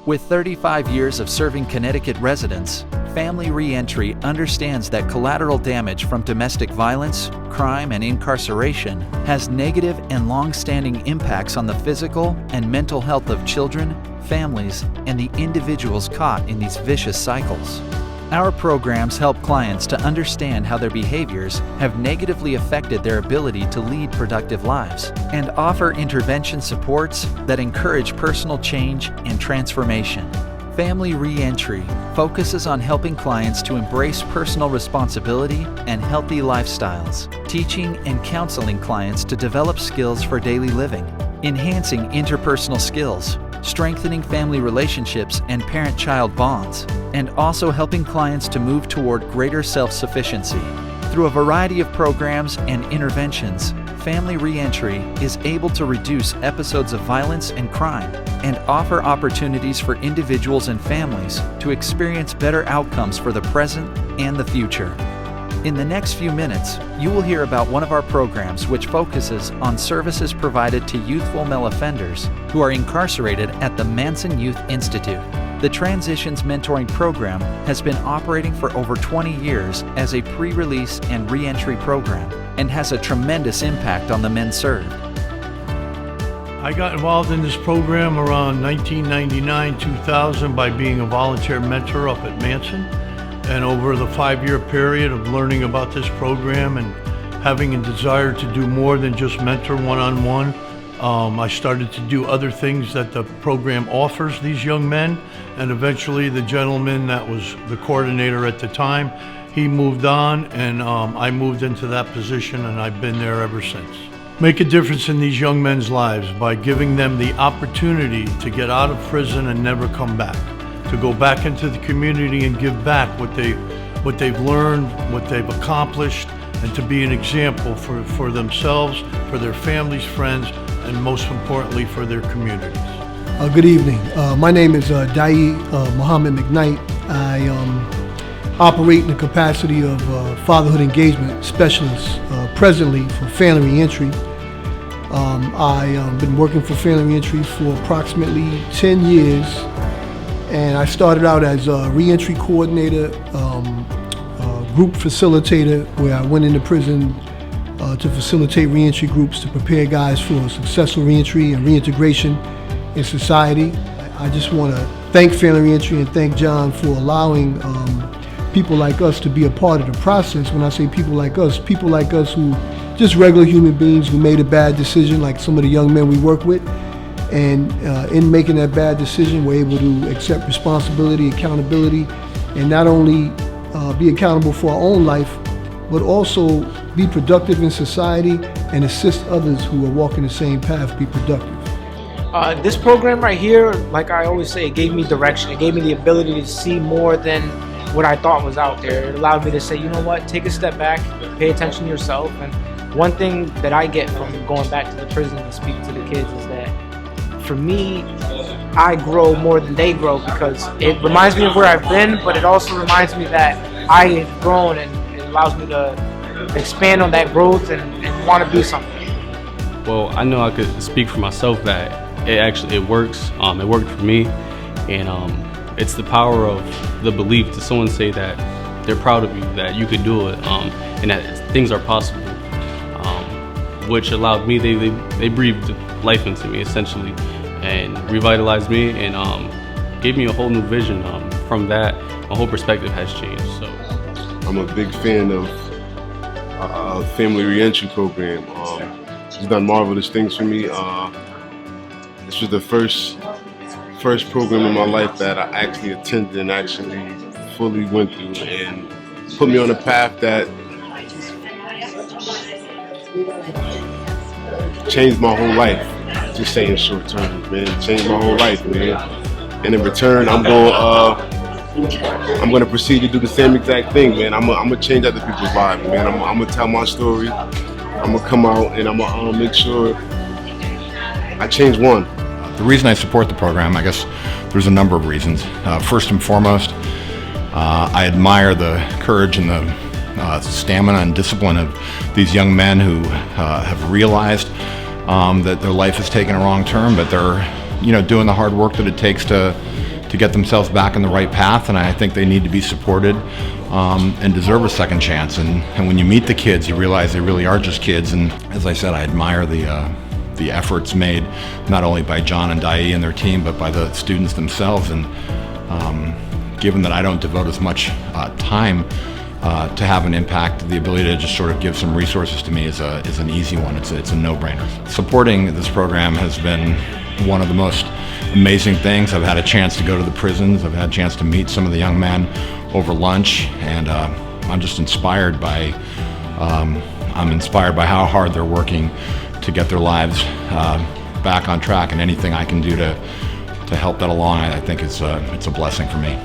With 35 years of serving Connecticut residents, Family ReEntry understands that collateral damage from domestic violence, crime, and incarceration has negative and long-standing impacts on the physical and mental health of children, families, and the individuals caught in these vicious cycles. Our programs help clients to understand how their behaviors have negatively affected their ability to lead productive lives and offer intervention supports that encourage personal change and transformation. Family ReEntry focuses on helping clients to embrace personal responsibility and healthy lifestyles, teaching and counseling clients to develop skills for daily living, enhancing interpersonal skills, strengthening family relationships and parent-child bonds, and also helping clients to move toward greater self-sufficiency. Through a variety of programs and interventions, Family ReEntry is able to reduce episodes of violence and crime and offer opportunities for individuals and families to experience better outcomes for the present and the future. In the next few minutes, you will hear about one of our programs which focuses on services provided to youthful male offenders who are incarcerated at the Manson Youth Institute. The Transitions Mentoring Program has been operating for over 20 years as a pre-release and re-entry program and has a tremendous impact on the men served. I got involved in this program around 1999-2000 by being a volunteer mentor up at Manson. And over the 5-year period of learning about this program and having a desire to do more than just mentor one-on-one, I started to do other things that the program offers these young men. And eventually the gentleman that was the coordinator at the time, he moved on, and I moved into that position, and I've been there ever since. Make a difference in these young men's lives by giving them the opportunity to get out of prison and never come back, to go back into the community and give back what they've learned, what they've accomplished, and to be an example for themselves, for their families, friends, and most importantly, for their communities. Good evening. My name is Dai Muhammad McKnight. I operate in the capacity of fatherhood engagement specialist presently for Family ReEntry. I've been working for Family ReEntry for approximately 10 years. And I started out as a reentry coordinator, group facilitator, where I went into prison to facilitate reentry groups to prepare guys for successful reentry and reintegration in society. I just want to thank Family ReEntry and thank John for allowing people like us to be a part of the process. When I say people like us who just regular human beings who made a bad decision, like some of the young men we work with. And in making that bad decision, we're able to accept responsibility, accountability, and not only be accountable for our own life, but also be productive in society and assist others who are walking the same path be productive. This program right here, like I always say, it gave me direction. It gave me the ability to see more than what I thought was out there. It allowed me to say, you know what, take a step back, pay attention to yourself. And one thing that I get from going back to the prison and speaking to the kids is that for me, I grow more than they grow, because it reminds me of where I've been, but it also reminds me that I have grown, and it allows me to expand on that growth and want to do something. Well, I know I could speak for myself that it works. It worked for me, and it's the power of the belief to someone say that they're proud of you, that you could do it, and that things are possible, which allowed me, they breathed life into me essentially, and revitalized me, and gave me a whole new vision. From that, my whole perspective has changed. So I'm a big fan of Family ReEntry program. It's done marvelous things for me. This was the first program in my life that I actually attended and actually fully went through, and put me on a path that changed my whole life. Just saying short term, man. Changed my whole life, man. And in return, I'm going to proceed to do the same exact thing, man. I'm going to change other people's lives, man. I'm going to tell my story. I'm going to come out and I'm going to make sure I change one. The reason I support the program, I guess there's a number of reasons. First and foremost, I admire the courage and the stamina and discipline of these young men who have realized that their life has taken a wrong turn, but they're doing the hard work that it takes to to get themselves back in the right path, and I think they need to be supported and deserve a second chance. And when you meet the kids, you realize they really are just kids. And as I said, I admire the efforts made not only by John and Dai and their team, but by the students themselves. And given that I don't devote as much time to have an impact, the ability to just sort of give some resources to me is an easy one. It's a no-brainer. Supporting this program has been one of the most amazing things. I've had a chance to go to the prisons. I've had a chance to meet some of the young men over lunch, and I'm just inspired by how hard they're working to get their lives back on track, and anything I can do to help that along, I think it's a blessing for me.